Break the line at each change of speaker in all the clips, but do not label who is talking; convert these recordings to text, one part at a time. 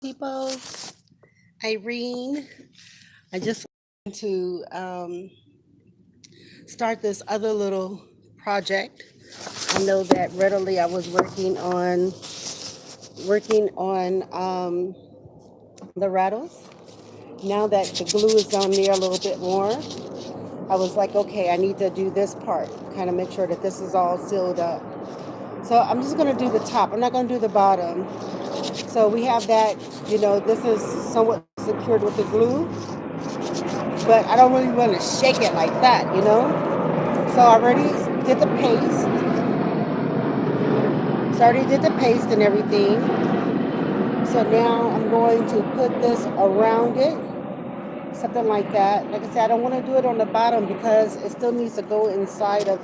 People, Irene. I just want to start this other little project. I know that readily I was working on the rattles. Now that the glue is on there a little bit more, I was like, okay, I need to do this part, kind of make sure that this is all sealed up. So I'm just gonna do the top. I'm not gonna do the bottom. So we have that, this is somewhat secured with the glue, but I don't really want to shake it like that. So I already did the paste. So I already did the paste and everything. So now I'm going to put this around it, something like that. Like I said, I don't want to do it on the bottom because it still needs to go inside the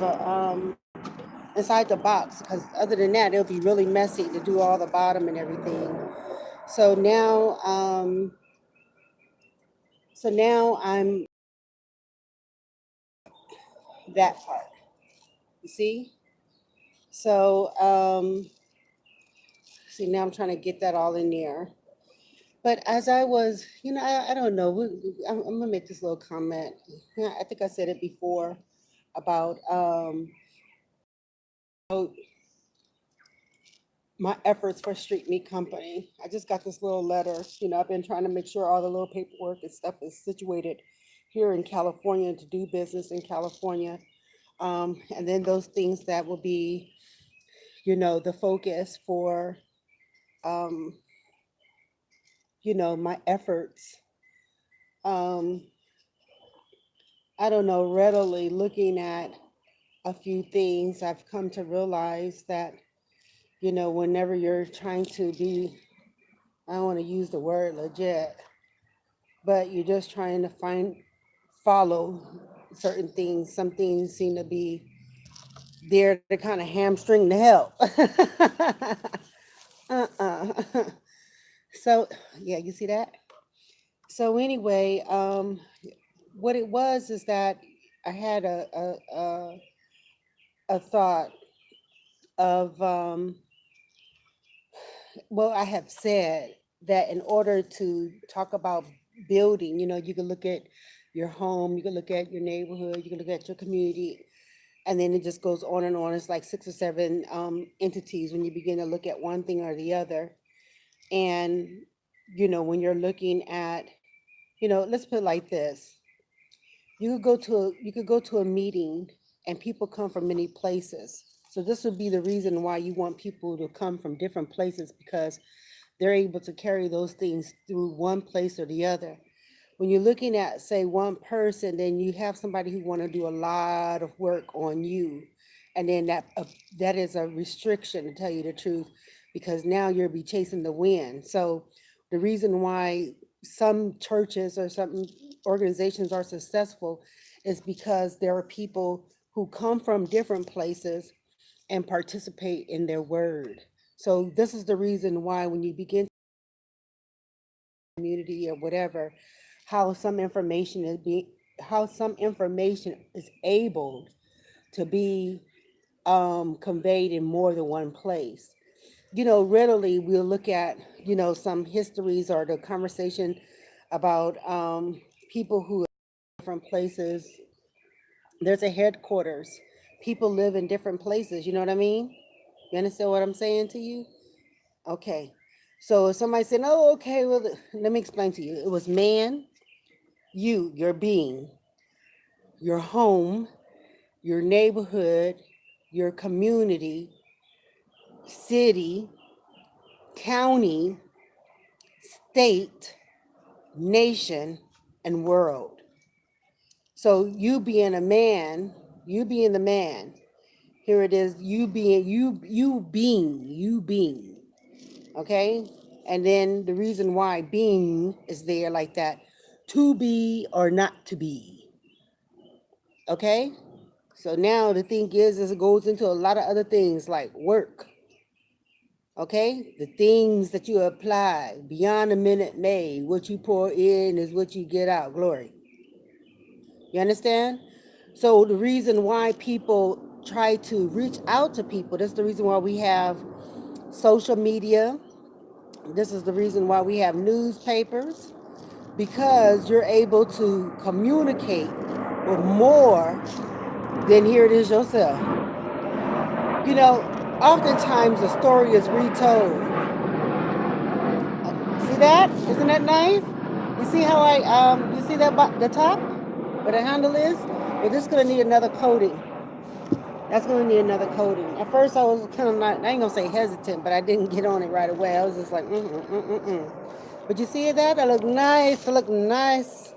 box. Because other than that, it'll be really messy to do all the bottom and everything. So now, I'm that part. You see? So see, now I'm trying to get that all in there. But as I was, I don't know. I'm gonna make this little comment. Yeah, I think I said it before about about my efforts for Street Meat Company. I just got this little letter. I've been trying to make sure all the little paperwork and stuff is situated here in California to do business in California. And then those things that will be, the focus for, um, my efforts. Um, I don't know, readily looking at a few things, I've come to realize that, whenever you're trying to be, I don't want to use the word legit, but you're just trying to follow certain things. Some things seem to be there to kind of hamstring the help. uh-uh. So, yeah, you see that? So, anyway, what it was is that I had a thought of, well, I have said that in order to talk about building, you can look at your home, you can look at your neighborhood, you can look at your community, and then it just goes on and on. It's like six or seven entities when you begin to look at one thing or the other. And, when you're looking at, let's put it like this. You could go to a meeting and people come from many places. So this would be the reason why you want people to come from different places because they're able to carry those things through one place or the other. When you're looking at, say, one person, then you have somebody who want to do a lot of work on you, and then that is a restriction, to tell you the truth, because now you'll be chasing the wind. So the reason why some churches or some organizations are successful is because there are people who come from different places and participate in their word. So this is the reason why when you begin community or whatever, how some information is being how some information is able to be conveyed in more than one place. Readily we'll look at, some histories or the conversation about people who are in different places. There's a headquarters. People live in different places, you know what I mean? You understand what I'm saying to you? Okay. So if somebody said, oh, okay, well, let me explain to you. It was man, your being, your home, your neighborhood, your community, city, county, state, nation, and world. So you being the man, here it is, you being, okay? And then the reason why being is there like that, to be or not to be, okay? So now the thing is it goes into a lot of other things like work, okay? The things that you apply beyond a minute made, what you pour in is what you get out, glory. You understand? So the reason why people try to reach out to people, that's the reason why we have social media, This is the reason why we have newspapers, because you're able to communicate with more than hear it is yourself. You know, oftentimes the story is retold. See that? Isn't that nice? You see how you see that the top where the handle is? Well, this is gonna need another coating. That's gonna need another coating. At first, I was kind of not, I ain't gonna say hesitant, but I didn't get on it right away. I was just like, mm. But you see that? That look nice. It look nice.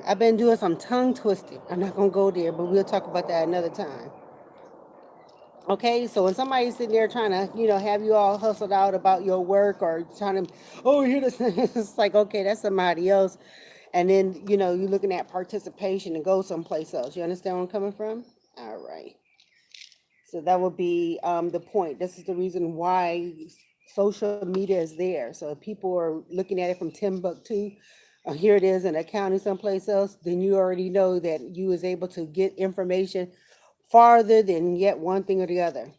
I've been doing some tongue twisting. I'm not gonna go there, but we'll talk about that another time. Okay, so when somebody's sitting there trying to, have you all hustled out about your work or trying to, oh, here this, it's like, okay, that's somebody else. And then, you're looking at participation and go someplace else. You understand where I'm coming from? All right. So that would be the point. This is the reason why social media is there. So if people are looking at it from Timbuktu, here it is in a county someplace else, then you already know that you was able to get information farther than yet one thing or the other.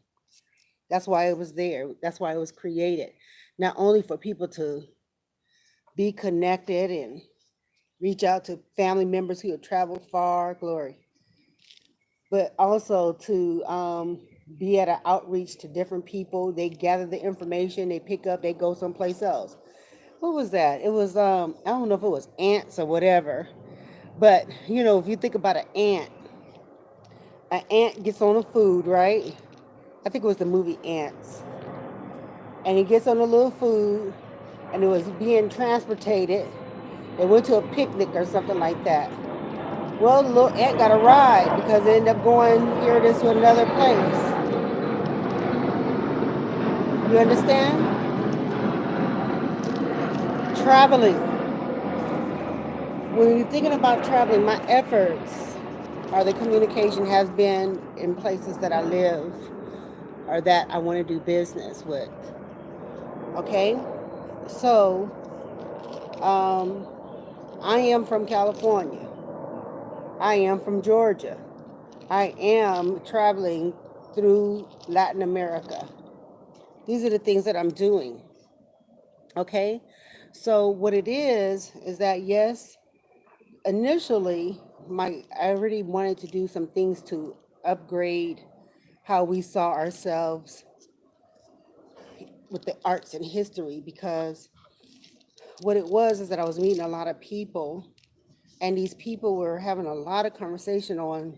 That's why it was there. That's why it was created. Not only for people to be connected and reach out to family members who have traveled far, glory, but also to be at an outreach to different people. They gather the information, they pick up, they go someplace else. What was that? It was I don't know if it was ants or whatever, but if you think about an ant gets on a food, right? I think it was the movie Ants, and he gets on a little food, and it was being transported. They went to a picnic or something like that. Well, the little ant got a ride because it ended up going here this to another place. You understand? Traveling. When you're thinking about traveling, my efforts or the communication has been in places that I live or that I want to do business with. Okay? So, um, I am from California. I am from Georgia. I am traveling through Latin America. These are the things that I'm doing. Okay? So, what it is that yes, initially, I already wanted to do some things to upgrade how we saw ourselves with the arts and history, because what it was is that I was meeting a lot of people, and these people were having a lot of conversation on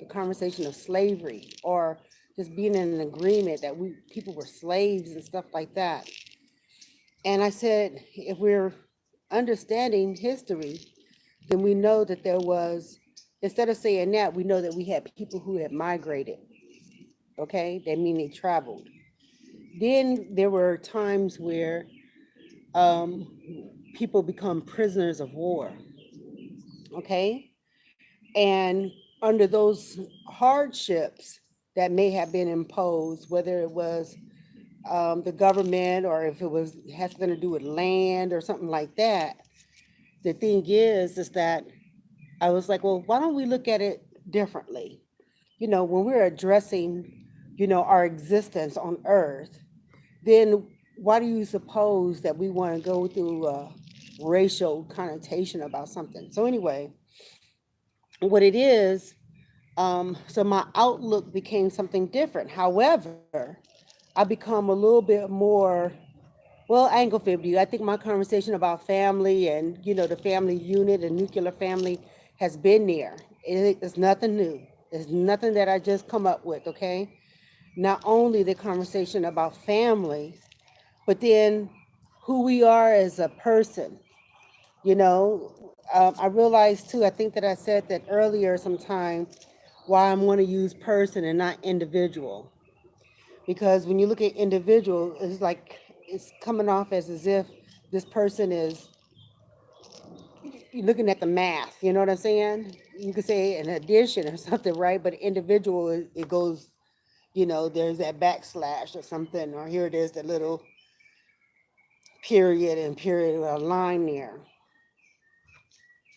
the conversation of slavery, or just being in an agreement that we people were slaves and stuff like that. And I said, if we're understanding history, then we know that there was, instead of saying that, we know that we had people who had migrated. Okay, that mean they traveled. Then there were times where um, people become prisoners of war. Okay, and under those hardships that may have been imposed, whether it was the government or if it was has something to do with land or something like that, the thing is that I was like, well, why don't we look at it differently? When we're addressing, our existence on Earth, then why do you suppose that we want to go through a racial connotation about something? So anyway, what it is, so my outlook became something different. However, I become a little bit more, well, I ain't gonna fib you. I think my conversation about family and the family unit and nuclear family has been there. It's nothing new. It's nothing that I just come up with. Okay, not only the conversation about family, but then who we are as a person. I realized too. I think that I said that earlier sometime. Why I'm going to use person and not individual, because when you look at individual, it's like it's coming off as if this person is, you're looking at the math. You know what I'm saying? You could say an addition or something, right? But individual, it goes, there's that backslash or something, or here it is, the little period and period with a line there.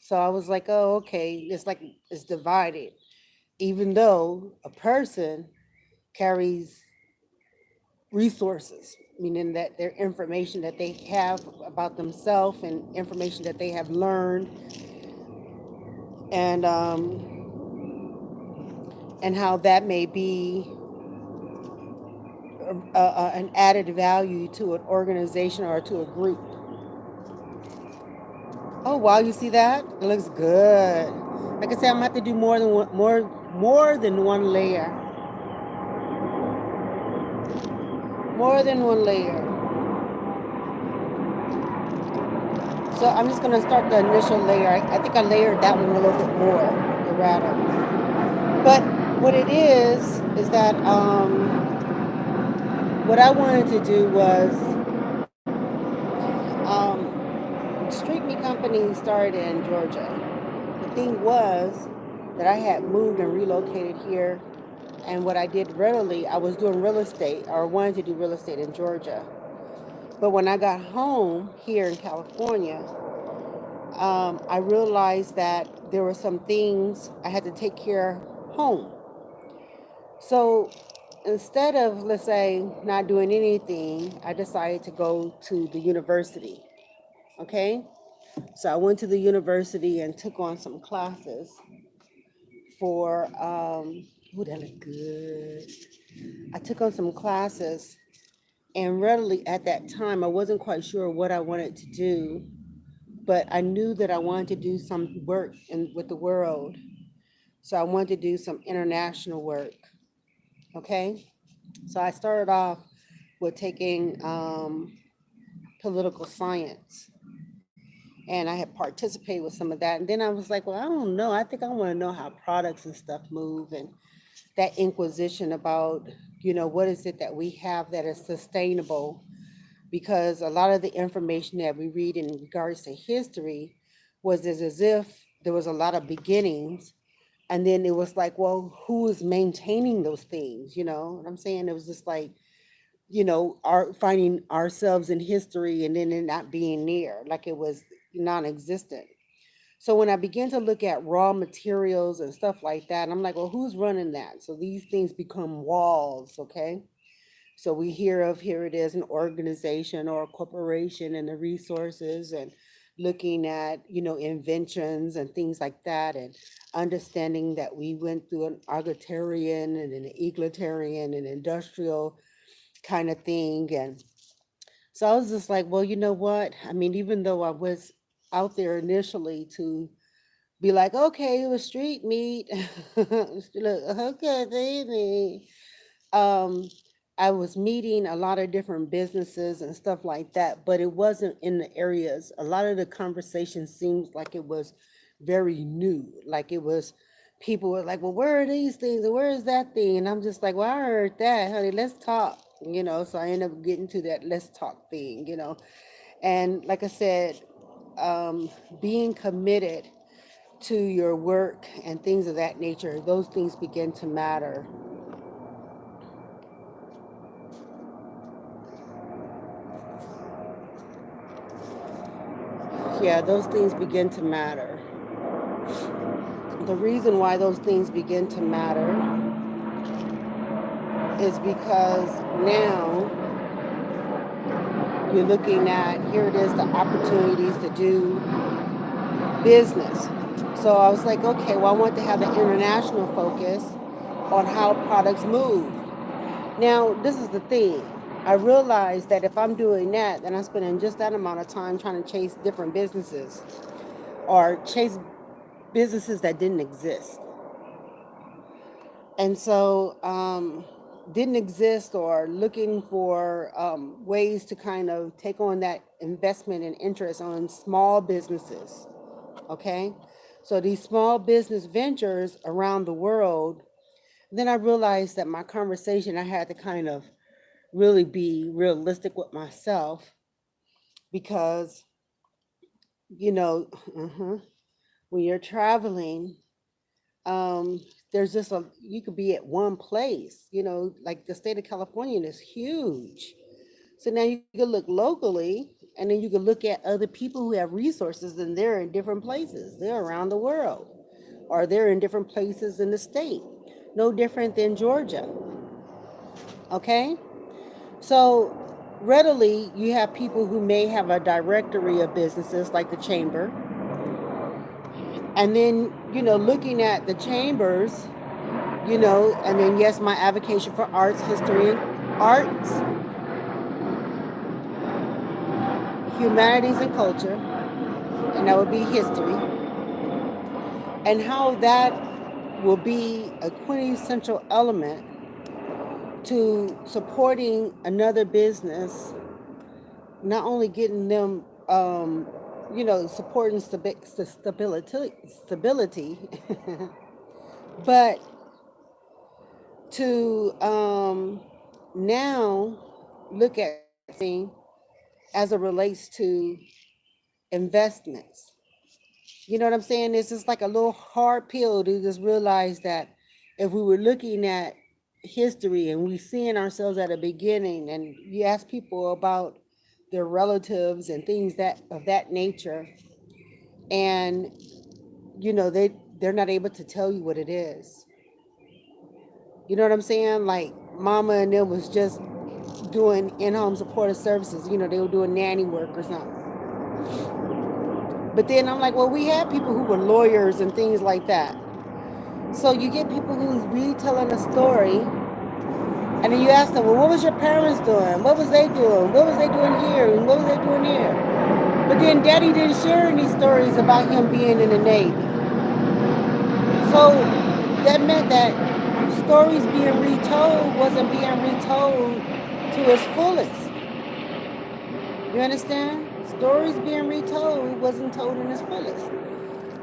So I was like, oh, okay, it's like it's divided, even though a person carries resources, meaning that their information that they have about themselves and information that they have learned, and and how that may be an added value to an organization or to a group. Oh wow, you see that? It looks good. Like I said, I'm gonna have to do more than one layer. More than one layer. So I'm just gonna start the initial layer. I think I layered that one a little bit more, errata. But what it is that what I wanted to do was Street Meat Company started in Georgia. The thing was that I had moved and relocated here, and what I did readily, I was doing real estate or wanted to do real estate in Georgia. But when I got home here in California, I realized that there were some things I had to take care of home. So instead of, let's say, not doing anything, I decided to go to the university. Okay? So I went to the university and took on some classes for, ooh, that looked good. I took on some classes, and readily at that time, I wasn't quite sure what I wanted to do, but I knew that I wanted to do some work with the world. So I wanted to do some international work. Okay. So I started off with taking political science, and I had participated with some of that. And then I was like, well, I don't know. I think I want to know how products and stuff move, and that inquisition about, what is it that we have that is sustainable, because a lot of the information that we read in regards to history was as if there was a lot of beginnings, and then it was like, well, who is maintaining those things? You know what I'm saying? It was just like, our finding ourselves in history and then it not being near, like it was non-existent. So when I began to look at raw materials and stuff like that, I'm like, well, who's running that? So these things become walls, okay? So we hear of, here it is, an organization or a corporation and the resources, and looking at, inventions and things like that, and understanding that we went through an egalitarian and an egalitarian and industrial kind of thing. And so I was just like, well, you know what? I mean, even though I was out there initially to be like, okay, it was street meat. Look, okay, street meat. um, I was meeting a lot of different businesses and stuff like that, but it wasn't in the areas. A lot of the conversation seems like it was very new. Like it was, people were like, well, where are these things and where is that thing? And I'm just like, well, I heard that, honey, let's talk. So I ended up getting to that let's talk thing. And like I said, being committed to your work and things of that nature, those things begin to matter. Yeah, those things begin to matter. The reason why those things begin to matter is because now you're looking at, here it is, the opportunities to do business. So I was like, okay, well, I want to have the international focus on how products move. Now, this is the thing. I realized that if I'm doing that, then I'm spending just that amount of time trying to chase different businesses or chase businesses that didn't exist. And so, didn't exist, or looking for ways to kind of take on that investment and interest on small businesses. Okay. So these small business ventures around the world, then I realized that my conversation, I had to kind of really be realistic with myself, because, you know, when you're traveling, um, there's just you could be at one place, like the state of California is huge. So now you can look locally, and then you can look at other people who have resources, and they're in different places. They're around the world, or they're in different places in the state. No different than Georgia. Okay? So readily, you have people who may have a directory of businesses like the chamber. And then, looking at the chambers, and then yes, my advocation for arts, history, and arts, humanities, and culture, and that would be history, and how that will be a quintessential element to supporting another business, not only getting them, supporting stability, but to now look at things as it relates to investments. You know what I'm saying? It's just like a little hard pill to just realize that if we were looking at history and we seeing ourselves at a beginning, and you ask people about their relatives and things that of that nature, and they're not able to tell you what it is. You know what I'm saying? Like mama and them was just doing in-home supportive services. They were doing nanny work or something. But then I'm like, well, we had people who were lawyers and things like that. So you get people who's retelling a story, and then you ask them, well, what was your parents doing? What was they doing? What was they doing here? And what was they doing here? But then Daddy didn't share any stories about him being in the Navy. So that meant that stories being retold wasn't being retold to its fullest. You understand? Stories being retold wasn't told in its fullest.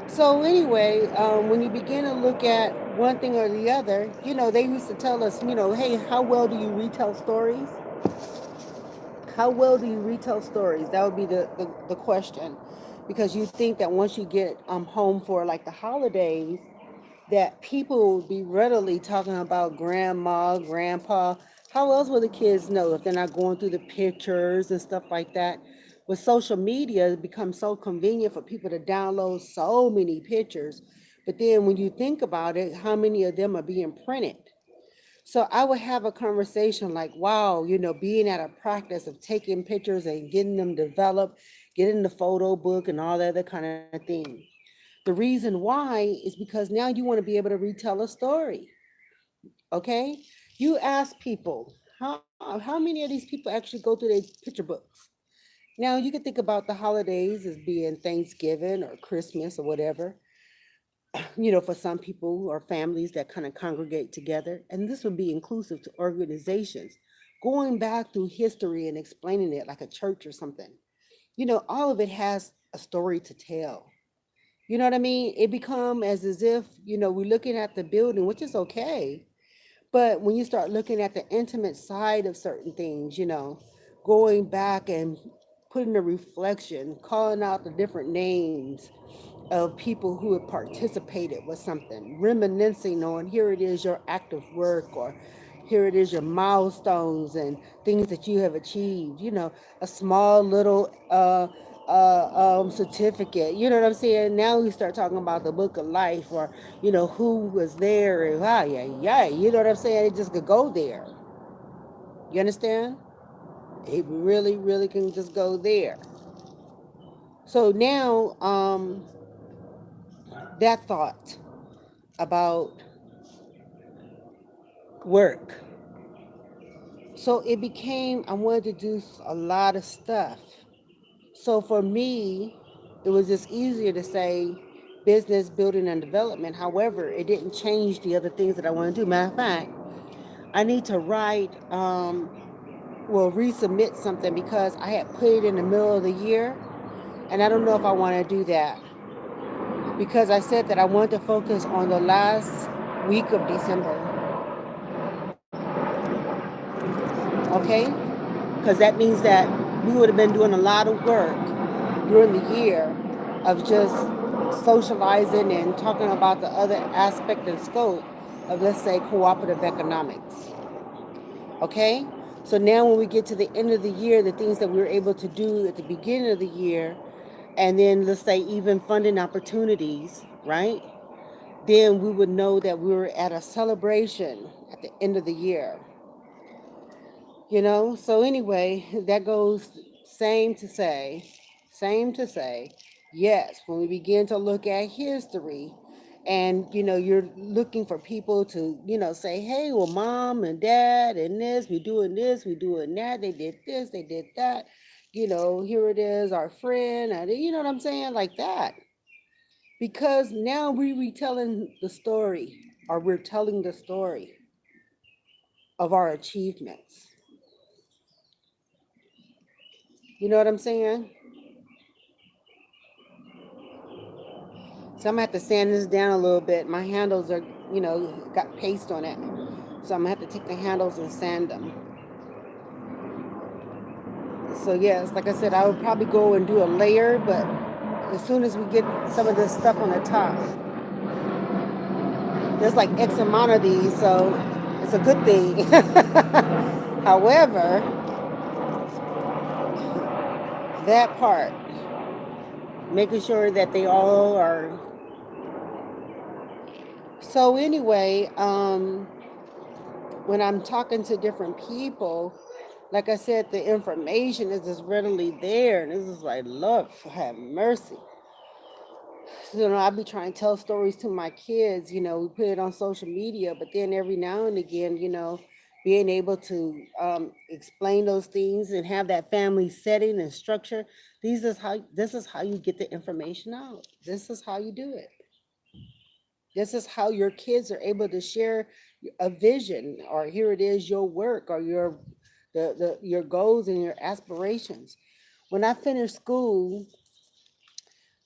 So anyway, when you begin to look at one thing or the other, they used to tell us, hey, how well do you retell stories? How well do you retell stories? That would be the question. Because you think that once you get home for like the holidays, that people will be readily talking about grandma, grandpa. How else will the kids know if they're not going through the pictures and stuff like that? With social media, it becomes so convenient for people to download so many pictures. But then when you think about it, how many of them are being printed? So I would have a conversation like, wow, being at a practice of taking pictures and getting them developed, getting the photo book and all that other kind of thing. The reason why is because now you want to be able to retell a story. Okay? You ask people, how many of these people actually go through their picture books? Now you can think about the holidays as being Thanksgiving or Christmas or whatever, for some people or families that kind of congregate together. And this would be inclusive to organizations. Going back through history and explaining it like a church or something. All of it has a story to tell. You know what I mean? It become as if, we're looking at the building, which is okay. But when you start looking at the intimate side of certain things, going back and putting a reflection, calling out the different names of people who have participated with something, reminiscing on here it is your active work, or here it is your milestones and things that you have achieved, a small little certificate. You know what I'm saying? Now we start talking about the book of life, or who was there, and yeah, you know what I'm saying? It just could go there. You understand? It really, really can just go there. So now, that thought about work. So it became, I wanted to do a lot of stuff. So for me, it was just easier to say business building and development. However, it didn't change the other things that I want to do. Matter of fact, I need to write, resubmit something because I had put it in the middle of the year, and I don't know if I want to do that because I said that I wanted to focus on the last week of December. Okay? Because that means that we would have been doing a lot of work during the year of just socializing and talking about the other aspect and scope of, let's say, cooperative economics. Okay? So now when we get to the end of the year, the things that we were able to do at the beginning of the year, and then let's say even funding opportunities, right? Then we would know that we were at a celebration at the end of the year. So anyway, that goes same to say, yes, when we begin to look at history and you're looking for people to say, hey, well, mom and dad and this, we doing that, they did this, they did that, here it is, our friend, and you know what I'm saying, like that, because now we retelling the story, or we're telling the story of our achievements. You know what I'm saying? So I'm gonna have to sand this down a little bit. My handles are, got paste on it. So I'm gonna have to take the handles and sand them. So yes, like I said, I would probably go and do a layer, but as soon as we get some of this stuff on the top, there's like X amount of these, so it's a good thing. However, that part, making sure that they all are. So anyway, when I'm talking to different people, like I said, the information is just readily there, and this is like, Lord, have mercy. I'll be trying to tell stories to my kids. We put it on social media, but then every now and again, being able to explain those things and have that family setting and structure. This is how you get the information out. This is how you do it. This is how your kids are able to share a vision, or here it is, your work, or your goals and your aspirations. When I finished school,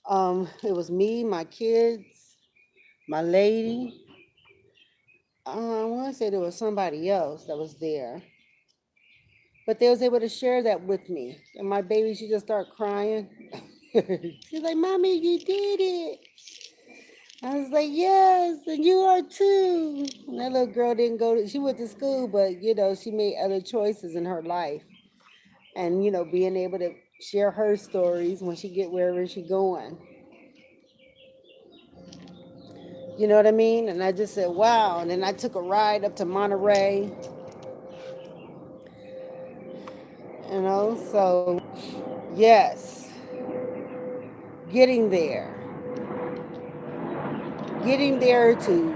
it was me, my kids, my lady. I want to say there was somebody else that was there, but they was able to share that with me. And my baby, she just started crying. She's like, "Mommy, you did it." I was like, yes, and you are too. And that little girl didn't she went to school, but she made other choices in her life. And being able to share her stories when she get wherever she going. You know what I mean? And I just said, wow. And then I took a ride up to Monterey, so yes, getting there. Getting there to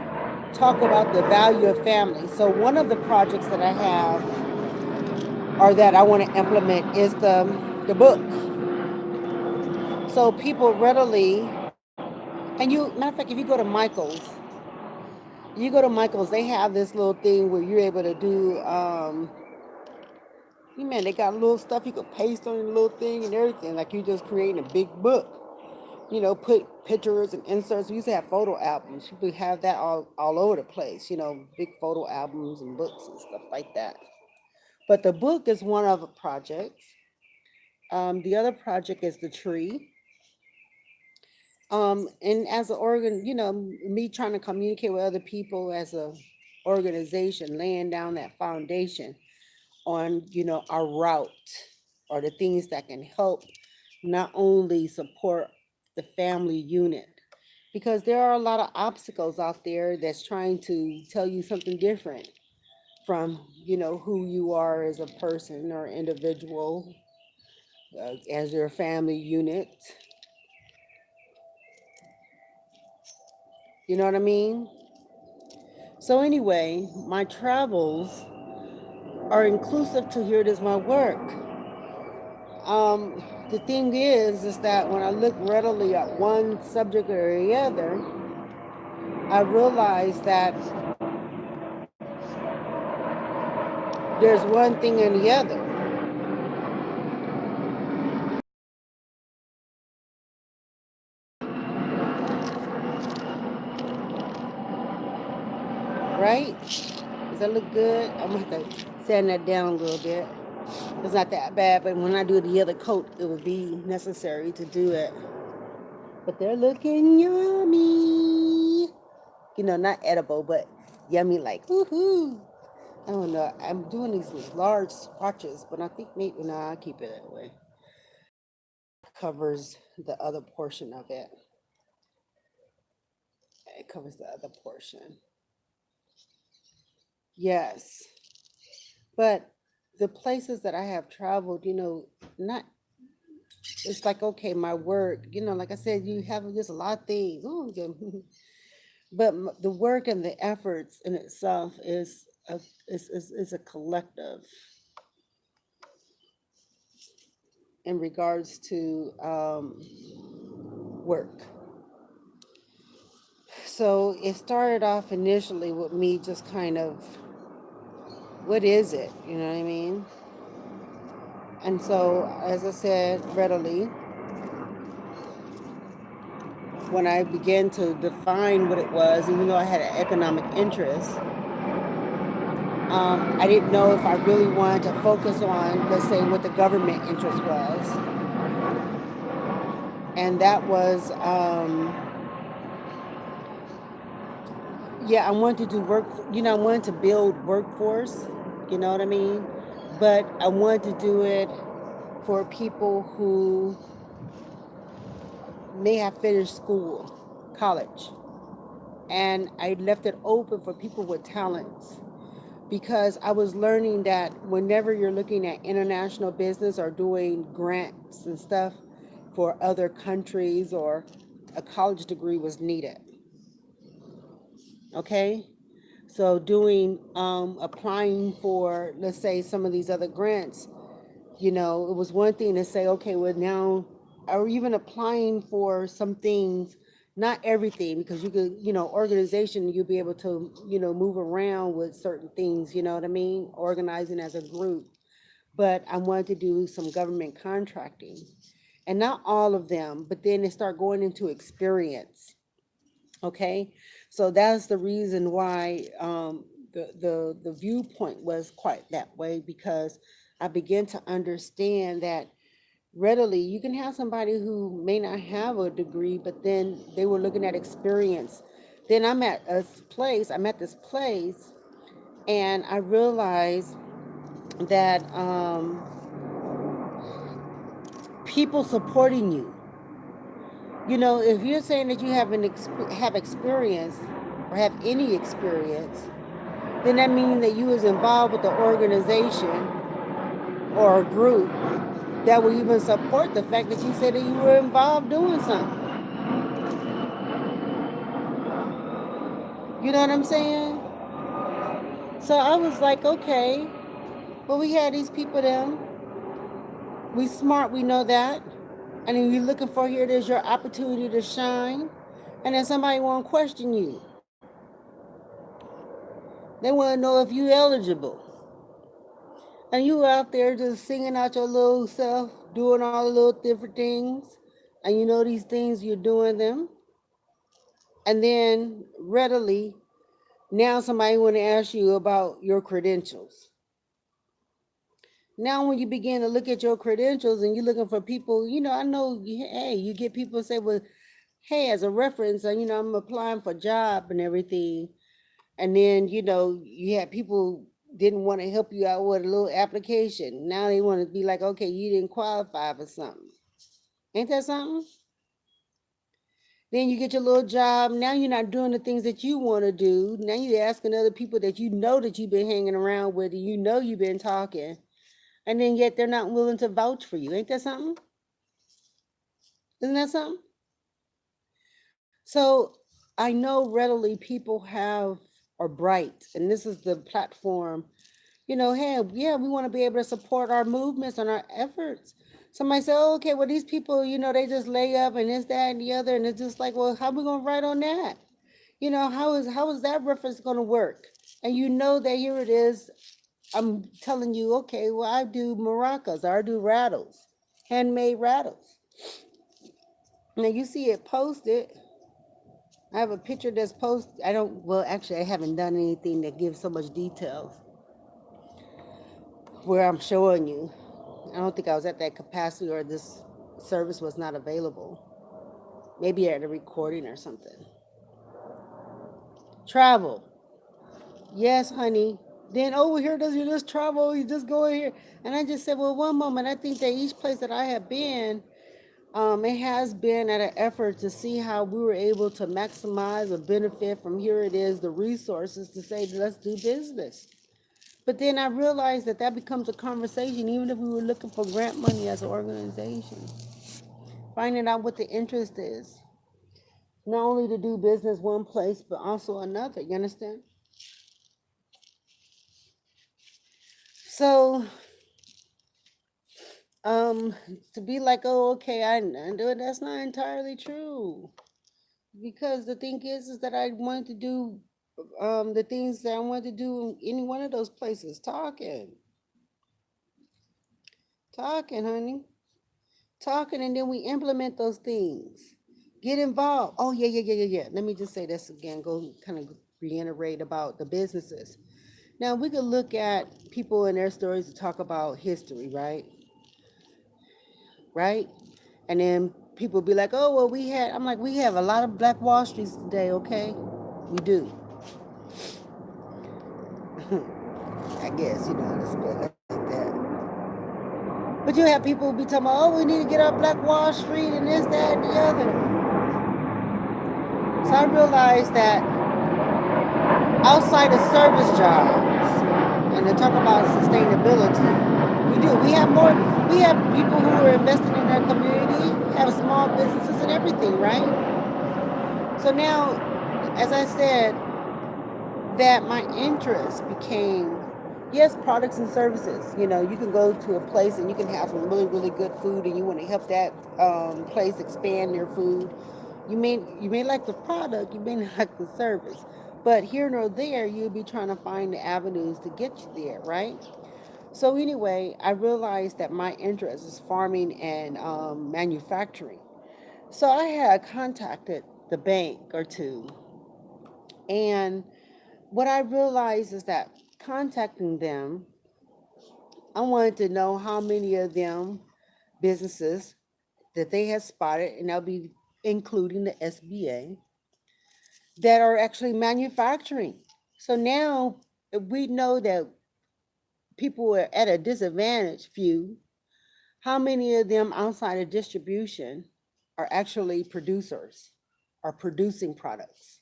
talk about the value of family. So one of the projects that I have, or that I want to implement, is the book. So people readily, and matter of fact, if you go to Michael's, they have this little thing where you're able to do, man, they got little stuff you could paste on the little thing and everything, like you just creating a big book. Put pictures and inserts. We used to have photo albums. People have that all over the place, big photo albums and books and stuff like that. But the book is one of the projects. The other project is the tree. And as an organ, me trying to communicate with other people as a organization, laying down that foundation on, our route, or the things that can help not only support the family unit, because there are a lot of obstacles out there that's trying to tell you something different from, who you are as a person or individual, as your family unit. You know what I mean? So anyway, my travels are inclusive to here it is my work. The thing is that when I look readily at one subject or the other, I realize that there's one thing and the other, right? Does that look good? I'm gonna have to sand that down a little bit. It's not that bad, but when I do the other coat, it would be necessary to do it. But they're looking yummy. Not edible, but yummy, like woohoo. I don't know. I'm doing these large swatches, but I think maybe I'll keep it that way. Covers the other portion of it. It covers the other portion. Yes, but the places that I have traveled, not, it's like, okay, my work, like I said, you have just a lot of things. Oh, yeah. But the work and the efforts in itself is a collective in regards to work. So it started off initially with me just kind of, what is it? You know what I mean? And so, as I said readily, when I began to define what it was, even though I had an economic interest, I didn't know if I really wanted to focus on, let's say, what the government interest was. And that was, yeah, I wanted to do work, I wanted to build workforce, you know what I mean? But I wanted to do it for people who may have finished school, college. And I left it open for people with talents because I was learning that whenever you're looking at international business or doing grants and stuff for other countries, or a college degree was needed. Okay? So doing applying for, let's say, some of these other grants, it was one thing to say, okay, well now, or even applying for some things, not everything, because you could, organization, you'll be able to, move around with certain things, you know what I mean? Organizing as a group. But I wanted to do some government contracting. And not all of them, but then they start going into experience. Okay, so that's the reason why the viewpoint was quite that way, because I began to understand that readily you can have somebody who may not have a degree, but then they were looking at experience. Then I'm at this place, and I realized that people supporting you. If you're saying that you have experience or have any experience, then that means that you was involved with the organization or a group that will even support the fact that you said that you were involved doing something. You know what I'm saying? So I was like, okay, well, we had these people then. We smart, we know that. And then you're looking for, here it is, your opportunity to shine. And then somebody won't question you. They want to know if you eligible. And you out there just singing out your little self, doing all the little different things. And these things, you're doing them. And then readily, now somebody want to ask you about your credentials. Now, when you begin to look at your credentials and you're looking for people, I know, hey, you get people say, well, hey, as a reference, I'm applying for a job and everything. And then, you had people didn't want to help you out with a little application. Now they want to be like, okay, you didn't qualify for something. Ain't that something? Then you get your little job. Now you're not doing the things that you want to do. Now you're asking other people that that you've been hanging around with, and you've been talking. And then yet they're not willing to vouch for you. Ain't that something? Isn't that something? So I know readily people are bright, and this is the platform. Hey, yeah, we want to be able to support our movements and our efforts. Somebody say, oh, okay, well, these people, they just lay up and this, that, and the other. And it's just like, well, how are we going to write on that? How is that reference going to work? And that here it is. I'm telling you, okay, well, I do maracas, or I do rattles, handmade rattles. Now you see it posted. I have a picture that's posted. Actually, I haven't done anything that gives so much details where I'm showing you. I don't think I was at that capacity, or this service was not available. Maybe at a recording or something. Travel. Yes, honey. Then over here, does you just travel? You just go in here. And I just said, well, one moment, I think that each place that I have been, it has been at an effort to see how we were able to maximize or benefit from, here it is, the resources to say, let's do business. But then I realized that that becomes a conversation, even if we were looking for grant money as an organization. Finding out what the interest is, not only to do business one place, but also another. You understand? So, um, to be like, oh, okay, I do it. That's not entirely true. Because the thing is that I wanted to do the things that I wanted to do in any one of those places. Talking, honey, talking, and then we implement those things. Get involved. Oh yeah, yeah, yeah, yeah, yeah. Let me just say this again. Go kind of reiterate about the businesses. Now we could look at people and their stories to talk about history, right? Right? And then people be like, oh well, we had. I'm like, we have a lot of Black Wall Streets today. Okay, we do. I guess just put it like that. But you have people who be talking about, oh, we need to get our Black Wall Street and this, that, and the other. So I realized that outside of service jobs, and to talk about sustainability, we do. We have more. We have people who are investing in their community, have small businesses and everything, right? So now, as I said, that my interest became, yes, products and services. You can go to a place and you can have some really, really good food, and you want to help that place expand their food. You may like the product, you may not like the service, but here nor there, you'll be trying to find the avenues to get you there, right? So anyway, I realized that my interest is farming and manufacturing. So I had contacted the bank or two, and what I realized is that contacting them, I wanted to know how many of them businesses that they had spotted, and that'll be including the SBA, that are actually manufacturing. So now if we know that people are at a disadvantage, few, how many of them outside of distribution are actually producers, are producing products?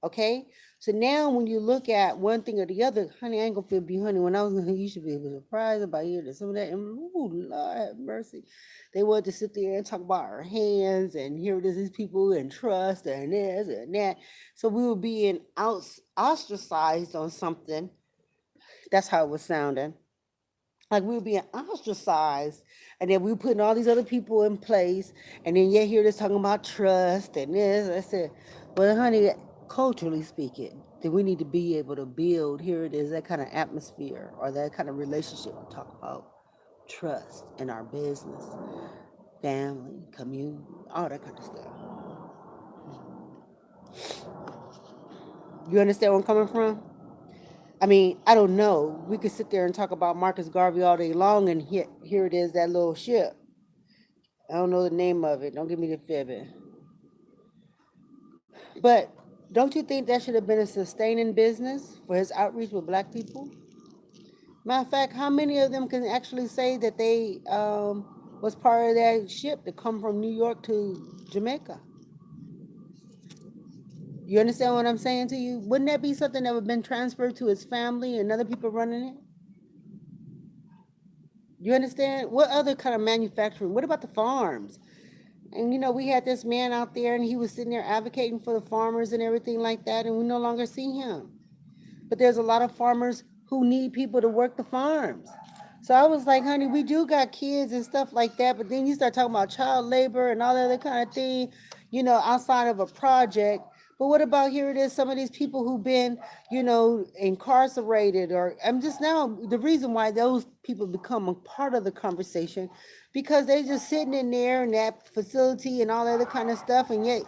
Okay, so now when you look at one thing or the other, honey, I ain't gonna feel be honey. When I was you should be surprised about hearing some of that. And ooh, Lord have mercy, they wanted to sit there and talk about our hands and here it is, these people and trust and this and that. So we were being ostracized on something. That's how it was sounding. Like we were being ostracized, and then we were putting all these other people in place, and then yet here they're talking about trust and this. I said, well, honey, culturally speaking, then we need to be able to build, here it is, that kind of atmosphere or that kind of relationship. We talk about trust in our business, family, community, all that kind of stuff. You understand where I'm coming from? I mean, I don't know. We could sit there and talk about Marcus Garvey all day long, and here it is, that little ship. I don't know the name of it. Don't give me the fibbing. But don't you think that should have been a sustaining business for his outreach with black people? Matter of fact, how many of them can actually say that they was part of that ship to come from New York to Jamaica? You understand what I'm saying to you? Wouldn't that be something that would have been transferred to his family and other people running it? You understand? What other kind of manufacturing? What about the farms? And we had this man out there and he was sitting there advocating for the farmers and everything like that, and we no longer see him. But there's a lot of farmers who need people to work the farms. So I was like, honey, we do got kids and stuff like that, but then you start talking about child labor and all that other kind of thing, outside of a project. But what about here it is, some of these people who've been, incarcerated, or I'm just now the reason why those people become a part of the conversation, because they're just sitting in there in that facility and all that other kind of stuff, and yet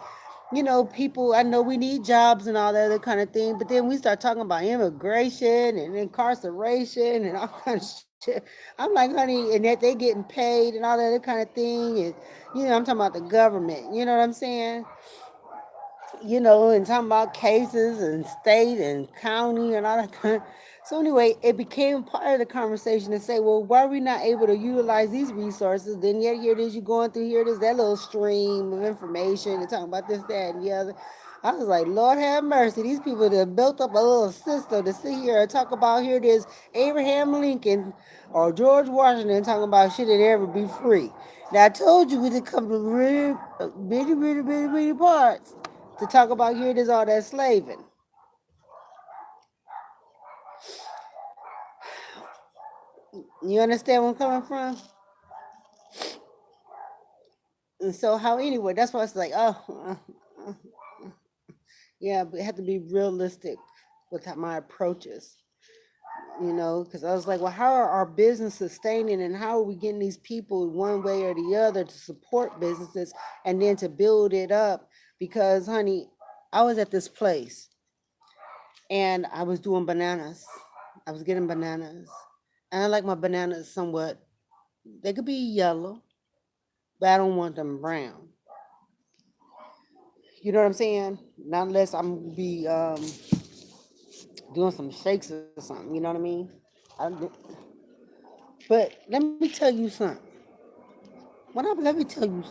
people, I know we need jobs and all that other kind of thing, but then we start talking about immigration and incarceration and all kinds of shit. I'm like, honey, and that they getting paid and all that other kind of thing. And, I'm talking about the government, you know what I'm saying? And talking about cases and state and county and all that kind of. So anyway, it became part of the conversation to say, well, why are we not able to utilize these resources? Then yet here it is, you going through, here it is, that little stream of information and talking about this, that, and the other. I was like, Lord have mercy. These people that built up a little system to sit here and talk about here it is Abraham Lincoln or George Washington talking about should it ever be free. Now I told you we did come to really bitty parts to talk about here it is all that slaving. You understand where I'm coming from? And so how anyway, that's why it's like, yeah, but it had to be realistic with my approaches. Because I was like, well, how are our business sustaining and how are we getting these people one way or the other to support businesses and then to build it up? Because, honey, I was at this place and I was doing bananas. I was getting bananas. And I like my bananas somewhat, they could be yellow, but I don't want them brown. You know what I'm saying? Not unless I'm be doing some shakes or something. You know what I mean? I, but let me tell you something. Let me tell you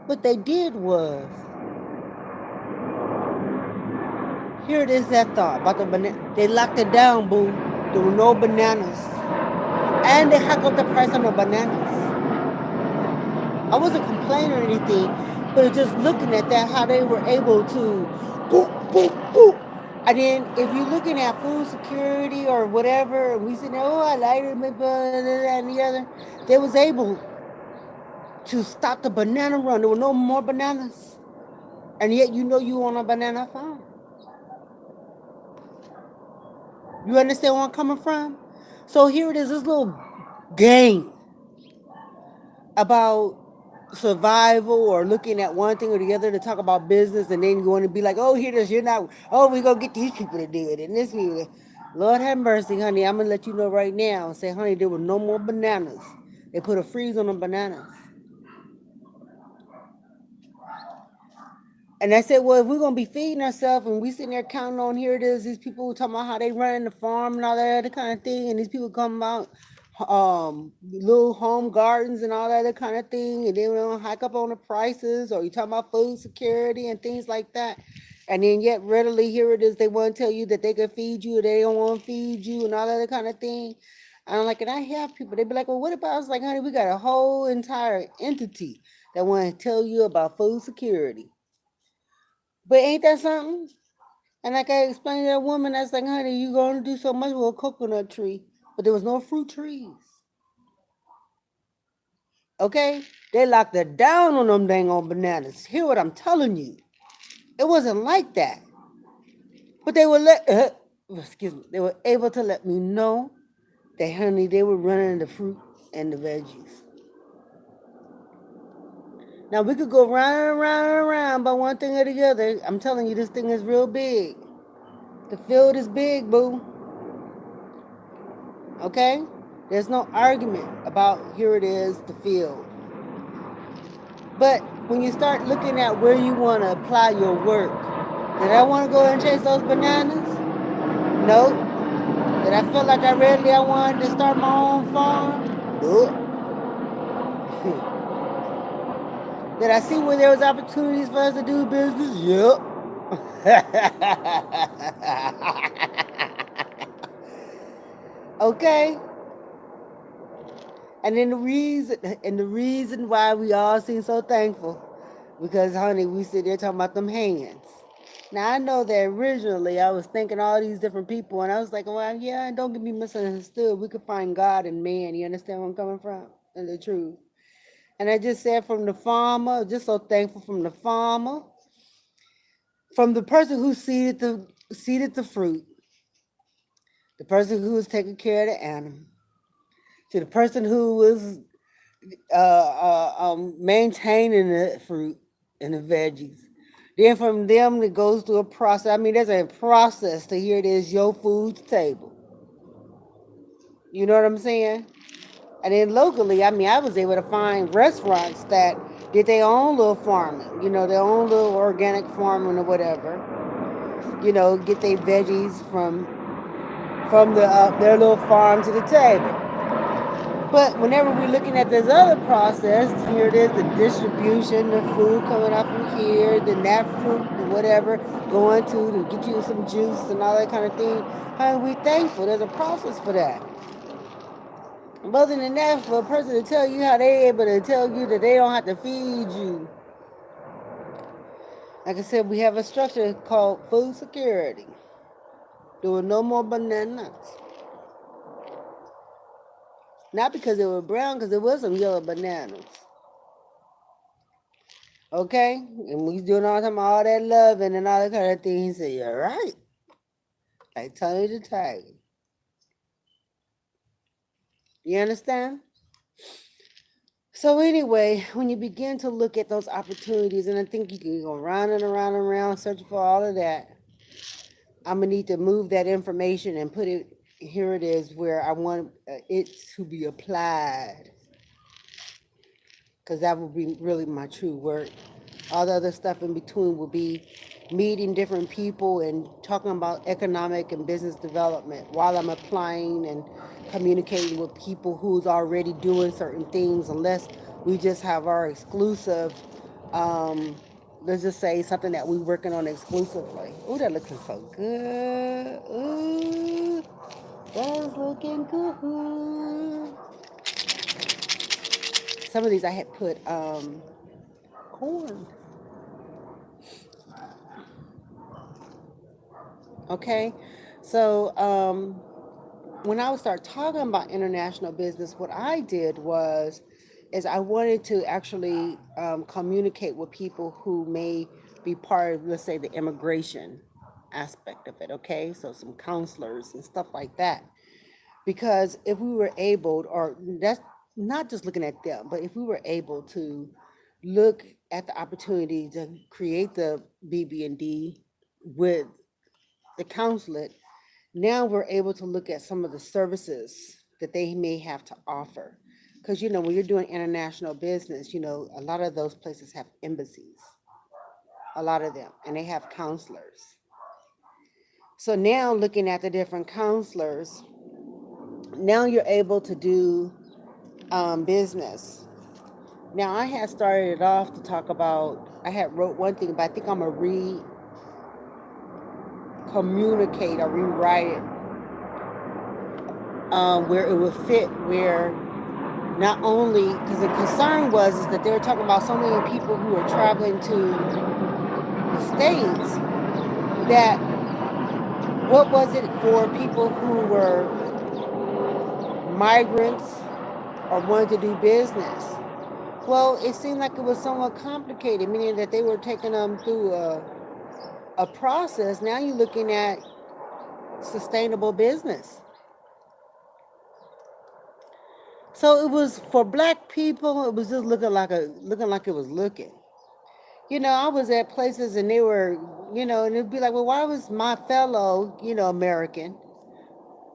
what they did was, here it is that thought about the banana. They locked it down, boo. There were no bananas. And they hiked up the price on the bananas. I wasn't complaining or anything, but just looking at that, how they were able to boop, boop, boop. And then if you're looking at food security or whatever, and we said, oh, I like it, and the other, they was able to stop the banana run. There were no more bananas. And yet you on a banana farm. You understand where I'm coming from? So here it is, this little game about survival or looking at one thing or the other to talk about business, and then you want to be like, oh, here it is, you're not, oh, we gonna get these people to do it, and this people. Lord have mercy, honey. I'm gonna let you know right now and say, honey, there were no more bananas. They put a freeze on the bananas. And I said, well, if we're gonna be feeding ourselves and we sitting there counting on here it is, these people talking about how they run the farm and all that other kind of thing, and these people come out little home gardens and all that other kind of thing, and then we don't hike up on the prices, or you talking about food security and things like that. And then yet readily here it is, they want to tell you that they can feed you or they don't want to feed you and all that other kind of thing. And I'm like, and I have people, they be like, well, what about? I was like, honey, we got a whole entire entity that want to tell you about food security. But ain't that something? And like I explained to that woman, I was like, honey, you going to do so much with a coconut tree, but there was no fruit trees. Okay? They locked it down on them dang on bananas. Hear what I'm telling you. It wasn't like that. But they were they were able to let me know that, honey, they were running the fruit and the veggies. Now we could go round and round and round by one thing or the other. I'm telling you, this thing is real big. The field is big, boo. Okay? There's no argument about here it is, the field. But when you start looking at where you want to apply your work, did I want to go and chase those bananas? Nope. Did I feel like I wanted to start my own farm? Nope. Did I see where there was opportunities for us to do business? Yep. Okay. And then the reason why we all seem so thankful, because honey, we sit there talking about them hands. Now I know that originally I was thinking all these different people, and I was like, well, yeah, don't get me misunderstood. We could find God in man. You understand where I'm coming from? And the truth. And I just said from the farmer, just so thankful from the farmer, from the person who seeded the fruit, the person who was taking care of the animal, to the person who was maintaining the fruit and the veggies. Then from them, it goes through a process. I mean, there's a process to here it is your food table. You know what I'm saying? And then locally, I mean, I was able to find restaurants that did their own little farming, their own little organic farming or whatever. Get their veggies from their little farm to the table. But whenever we're looking at this other process, here it is, the distribution, the food coming up from here, then that fruit, whatever, going to get you some juice and all that kind of thing. Honey, we thankful. There's a process for that. But other than that, for a person to tell you how they able to tell you that they don't have to feed you, like I said, we have a structure called food security. There were no more bananas. Not because they were brown, because there was some yellow bananas. Okay? And we doing all the time all that loving and all that kind of thing. He said, you're right. Like Tony the Tiger. You understand? So anyway, when you begin to look at those opportunities, and I think you can go round and around and around searching for all of that, I'm gonna need to move that information and put it here. It is where I want it to be applied, because that will be really my true work. All the other stuff in between will be meeting different people and talking about economic and business development while I'm applying and communicating with people who's already doing certain things, unless we just have our exclusive, let's just say something that we're working on exclusively. Oh, that looking so good. Ooh, that's looking good. Some of these I had put corn. Okay, so when I would start talking about international business, what I did was, is I wanted to actually communicate with people who may be part of, let's say, the immigration aspect of it. Okay, so some counselors and stuff like that. Because if we were able, or that's not just looking at them, but if we were able to look at the opportunity to create the BB&D with the consulate, now we're able to look at some of the services that they may have to offer. Because, when you're doing international business, a lot of those places have embassies, a lot of them, and they have counselors. So now looking at the different counselors, now you're able to do business. Now I had started it off to talk about, I had wrote one thing, but I think I'm going to communicate or rewrite it, where it would fit, where not only, because the concern was is that they were talking about so many people who are traveling to the States, that what was it for people who were migrants or wanted to do business? Well, it seemed like it was somewhat complicated, meaning that they were taking them through a process. Now you're looking at sustainable business. So it was for black people. It was just looking like it was looking. I was at places and they were, and it'd be like, well, why was my fellow, American,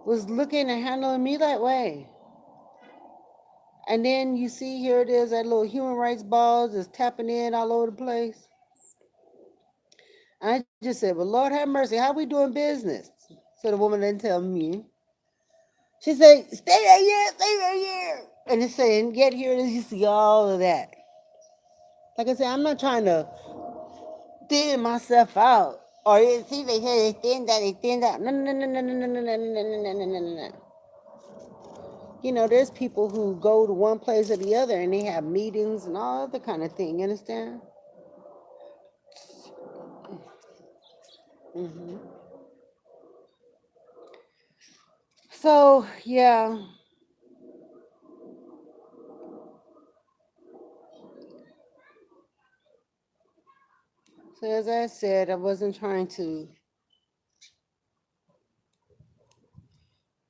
was looking and handling me that way? And then you see here it is, that little human rights balls is tapping in all over the place. And I just said, well, Lord have mercy, how we doing business? So the woman didn't tell me. She said, stay right here, stay right here. And it's saying, get here, and you see all of that. Like I said, I'm not trying to thin myself out. Or see, they say they thin that, they thin that. No, no, no, no, no, no, no, no, no, no, no, no, no, no. There's people who go to one place or the other and they have meetings and all other kind of thing. You understand? hmm So, yeah. So, as I said, I wasn't trying to,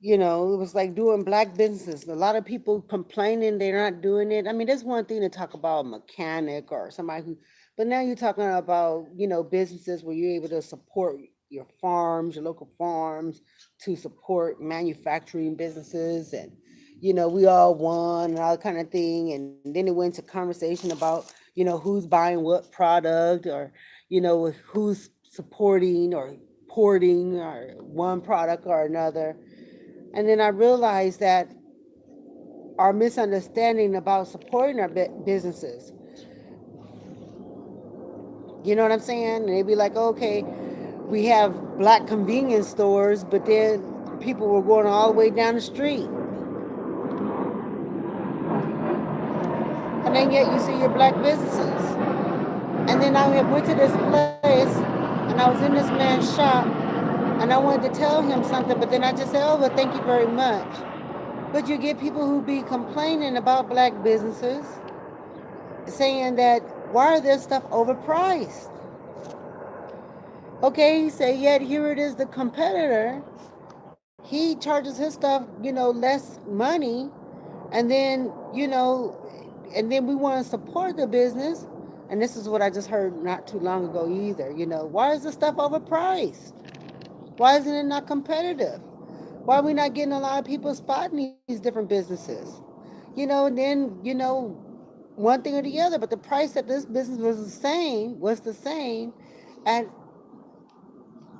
it was like doing black businesses. A lot of people complaining they're not doing it. I mean, there's one thing to talk about a mechanic or somebody who, but now you're talking about, businesses where you're able to support your farms, your local farms, to support manufacturing businesses. And, we all won and all kind of thing. And then it went to conversation about, who's buying what product, or, who's supporting or porting or one product or another. And then I realized that our misunderstanding about supporting our businesses. You know what I'm saying? And they'd be like, okay, we have black convenience stores, but then people were going all the way down the street. And then yet you see your black businesses. And then I went to this place and I was in this man's shop and I wanted to tell him something, but then I just said, oh, well, thank you very much. But you get people who be complaining about black businesses saying that why are their stuff overpriced? Okay, he said, yet here it is, the competitor. He charges his stuff, less money, and then, and then we want to support the business. And this is what I just heard not too long ago either. Why is the stuff overpriced? Why isn't it not competitive? Why are we not getting a lot of people spotting these different businesses? And then, one thing or the other, but the price that this business was the same at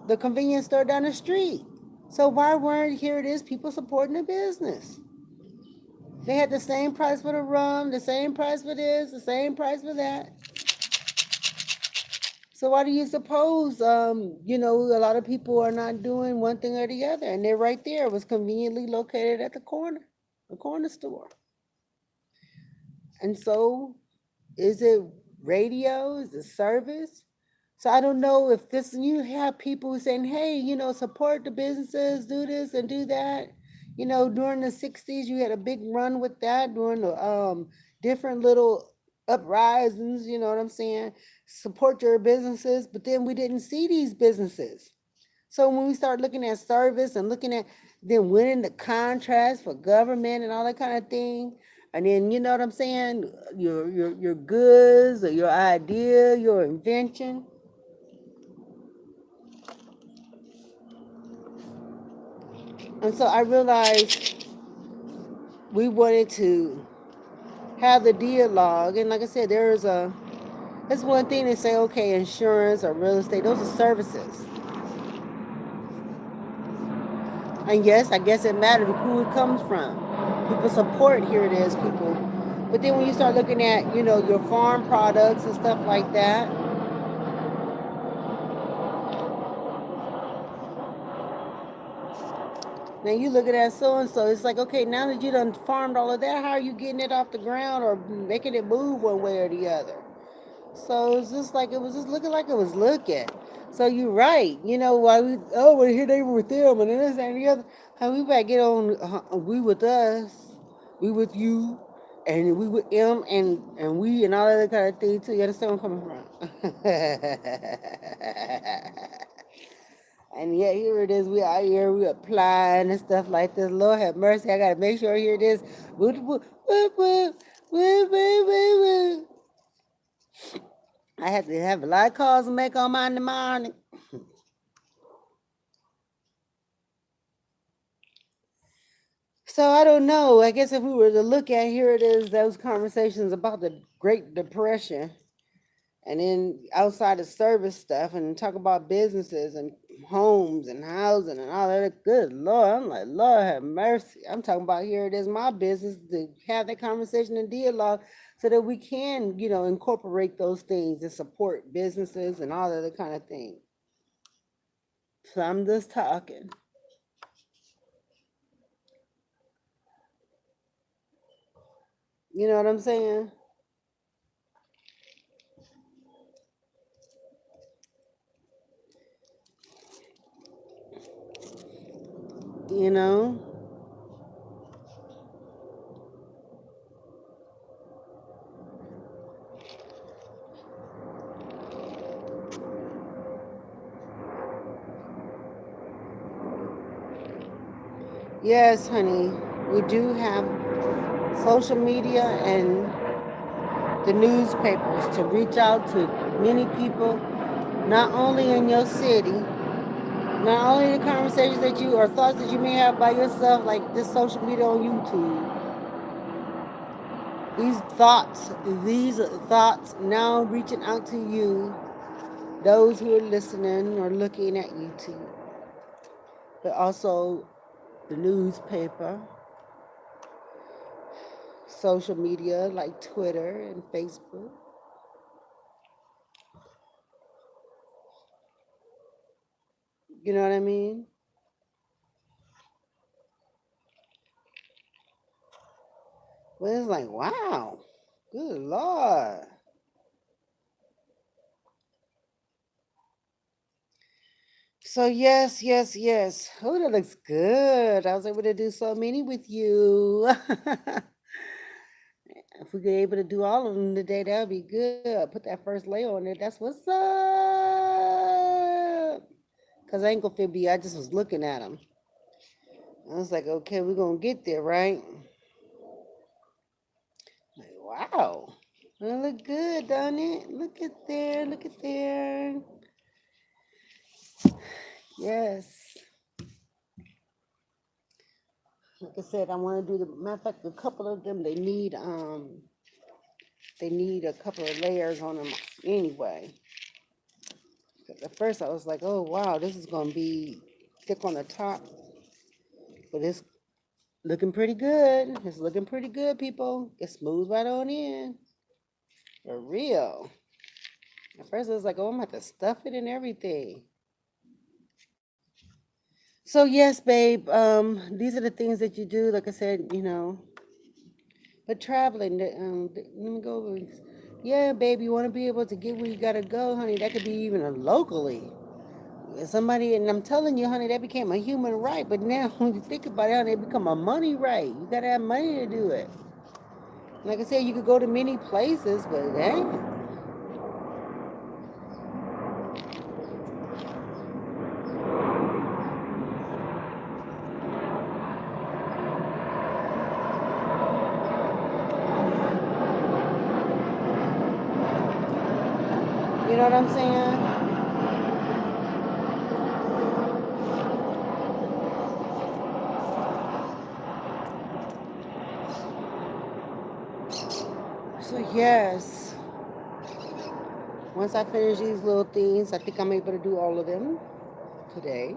the convenience store down the street. So why weren't, here it is, people supporting the business? They had the same price for the rum, the same price for this, the same price for that. So why do you suppose, a lot of people are not doing one thing or the other? And they're right there. It was conveniently located at the corner store. And so, is it radio? Is it service? So I don't know if this, you have people saying, hey, support the businesses, do this and do that. During the 60s, you had a big run with that during the different little uprisings, you know what I'm saying? Support your businesses, but then we didn't see these businesses. So when we start looking at service and looking at then winning the contracts for government and all that kind of thing, and then, you know what I'm saying, your goods or your idea, your invention. And so I realized we wanted to have the dialogue. And like I said, that's one thing they say, okay, insurance or real estate, those are services. And yes, I guess it matters who it comes from. People support, here it is, people. But then when you start looking at, your farm products and stuff like that, now you look at that so-and-so, it's like, okay, now that you done farmed all of that, how are you getting it off the ground or making it move one way or the other? So it's just like, it was just looking like it was looking. So you're right. Why well, here they were with them and this and the other. How we better get on, we with us, we with you, and we with them, and we and all that kind of thing too. You understand where I'm coming from? And yet here it is, we out here, we applying and stuff like this. Lord have mercy, I gotta make sure here it is. Woo, woo, woo, woo, woo, woo, woo, woo. I had to have a lot of calls to make on mine in the morning. So I don't know. I guess if we were to look at, here it is, those conversations about the Great Depression, and then outside of service stuff, and talk about businesses and homes and housing and all that. Good Lord, I'm like, Lord have mercy. I'm talking about, here it is, my business, to have that conversation and dialogue so that we can, incorporate those things and support businesses and all that kind of thing. So I'm just talking. You know what I'm saying? You know? Yes, honey. We do have social media and the newspapers to reach out to many people, not only in your city, not only the conversations that you or thoughts that you may have by yourself, like this social media on YouTube. These thoughts now reaching out to you, those who are listening or looking at YouTube, but also the newspaper. social media like Twitter and Facebook. You know what I mean? But it's like, wow, good Lord. So yes, yes, yes. Oh, that looks good. I was able to do so many with you. If we could able to do all of them today, that would be good. Put that first layer on there. That's what's up. Cause I ain't gonna feel be. I just was looking at them. I was like, okay, we're gonna get there, right? Like, wow. It look good, don't it? Look at there. Look at there. Yes. Like I said, I want to do the matter of fact. A couple of them they need a couple of layers on them anyway. 'Cause at first I was like, oh wow, this is gonna be thick on the top, but it's looking pretty good. It's looking pretty good, people. Get smooth right on in. For real. At first I was like, oh, I'm gonna have to stuff it and everything. So yes, babe. These are the things that you do. Like I said, but traveling. Let me go over. Yeah, babe. You want to be able to get where you gotta go, honey. That could be even locally. Somebody, and I'm telling you, honey, that became a human right. But now, when you think about it, honey, it become a money right. You gotta have money to do it. Like I said, you could go to many places, but hey, you know what I'm saying? So yes, once I finish these little things, I think I'm able to do all of them today.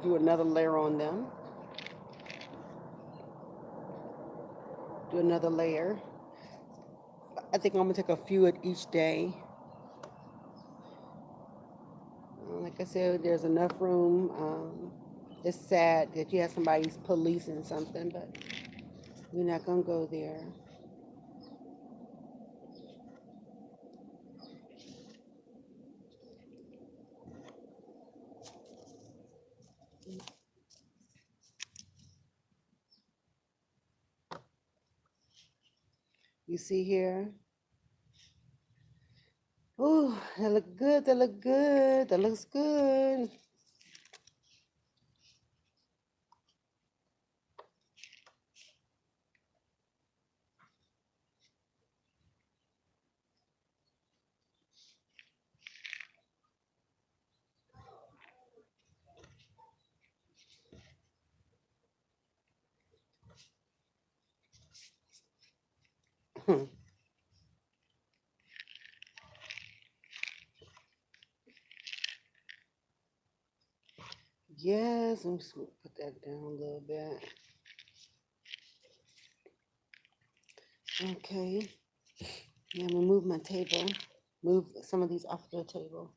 Do another layer on them. Do another layer. I think I'm gonna take a few at each day. Like I said, there's enough room. It's sad that you have somebody's policing something, but we're not gonna go there. You see here? Ooh, that look good. That look good. That looks good. Yes, I'm just gonna put that down a little bit. Okay. Now I'm gonna move my table. Move some of these off the table.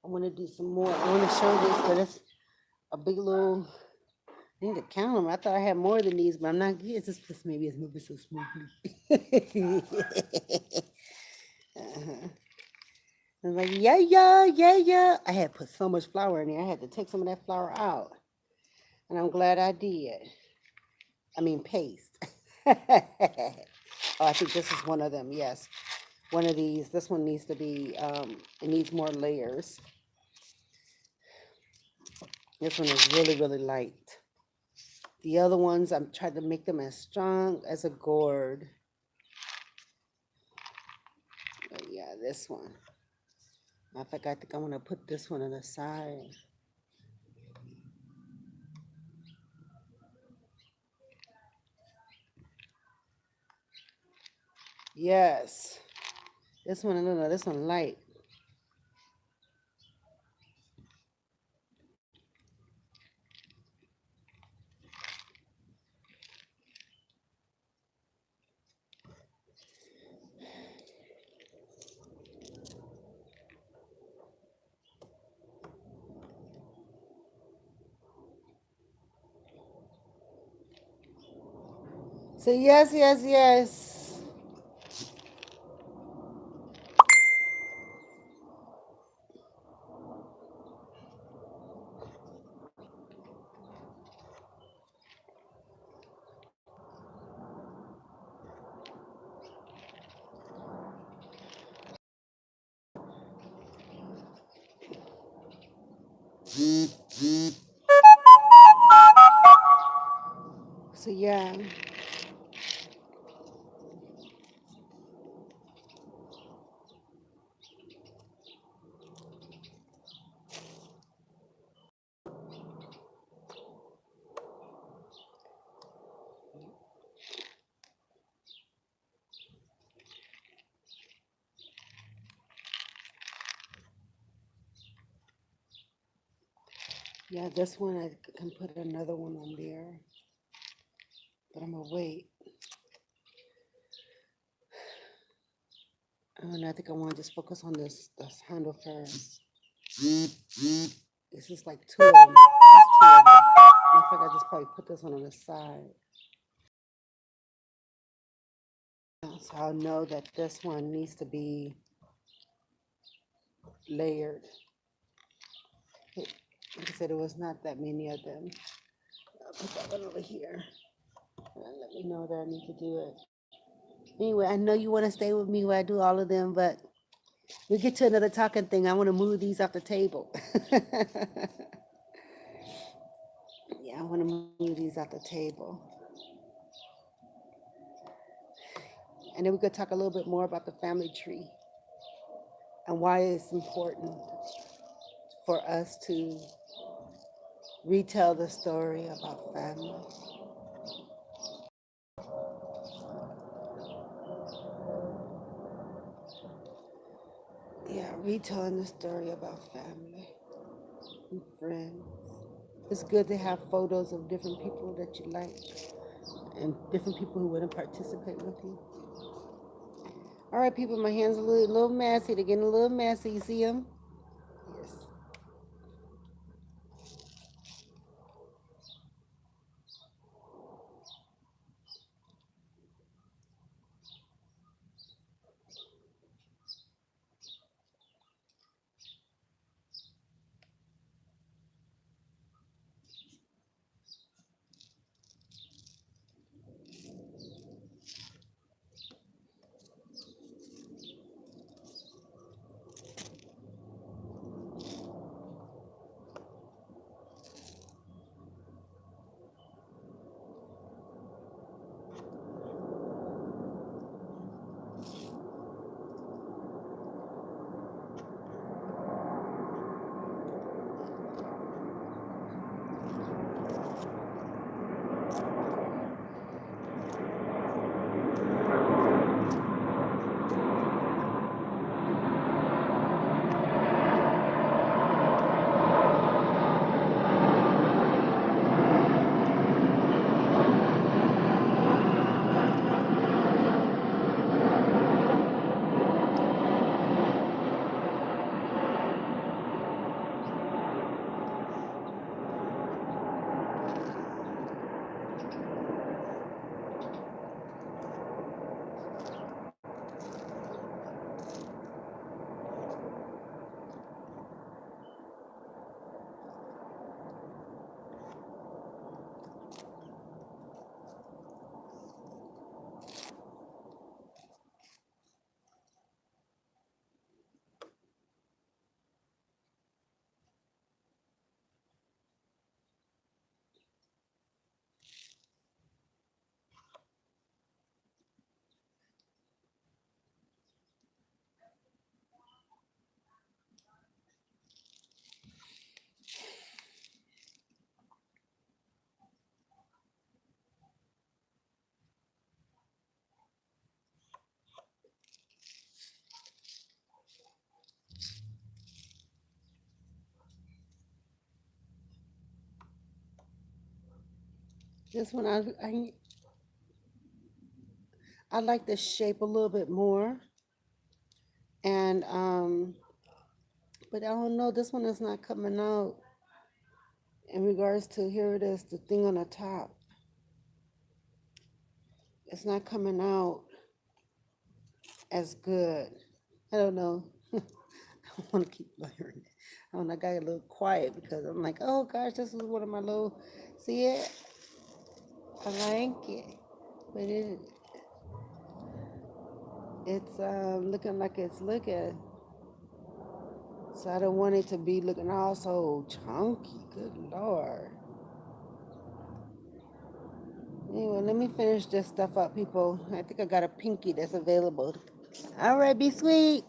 I want to do some more. I want to show this, but it's a big little. I need to count them. I thought I had more than these, but I'm not. It's just maybe it's moving so smoothly. uh-huh. I was like, yeah, yeah, yeah, yeah. I had put so much flour in there. I had to take some of that flour out, and I'm glad I did. I mean, paste. Oh, I think this is one of them. Yes, one of these. This one needs to be. It needs more layers. This one is really, really light. The other ones, I'm trying to make them as strong as a gourd. But yeah, this one. Matter of fact, I think I'm gonna put this one on the side. Yes. This one, no, no, this one light. So yes, yes, yes. So yeah. Yeah, this one I can put another one on there, but I'm gonna wait. I think I want to just focus on this handle first. This is like two of them. Just two of them. In fact, I just probably put this one on the side. So I'll know that this one needs to be layered. Like I said, there was not that many of them. I'll put that one over here. Let me know that I need to do it. Anyway, I know you want to stay with me while I do all of them, but we'll get to another talking thing. I want to move these off the table. Yeah, I want to move these off the table. And then we could talk a little bit more about the family tree and why it's important for us to retell the story about family. Yeah, retelling the story about family and friends. It's good to have photos of different people that you like and different people who want to participate with you. All right, people, my hands are a little messy. They're getting a little messy. You see them? Yes. This one, I like the shape a little bit more. And, but I don't know, this one is not coming out in regards to, here it is, the thing on the top. it's not coming out as good. I don't know. I want to keep layering it. I don't know, I got a little quiet because I'm like, oh gosh, this is one of my little, see it? I like it. But it's looking like it's looking. So I don't want it to be looking all so chunky. Good Lord. Anyway, let me finish this stuff up, people. I think I got a pinky that's available. All right, be sweet.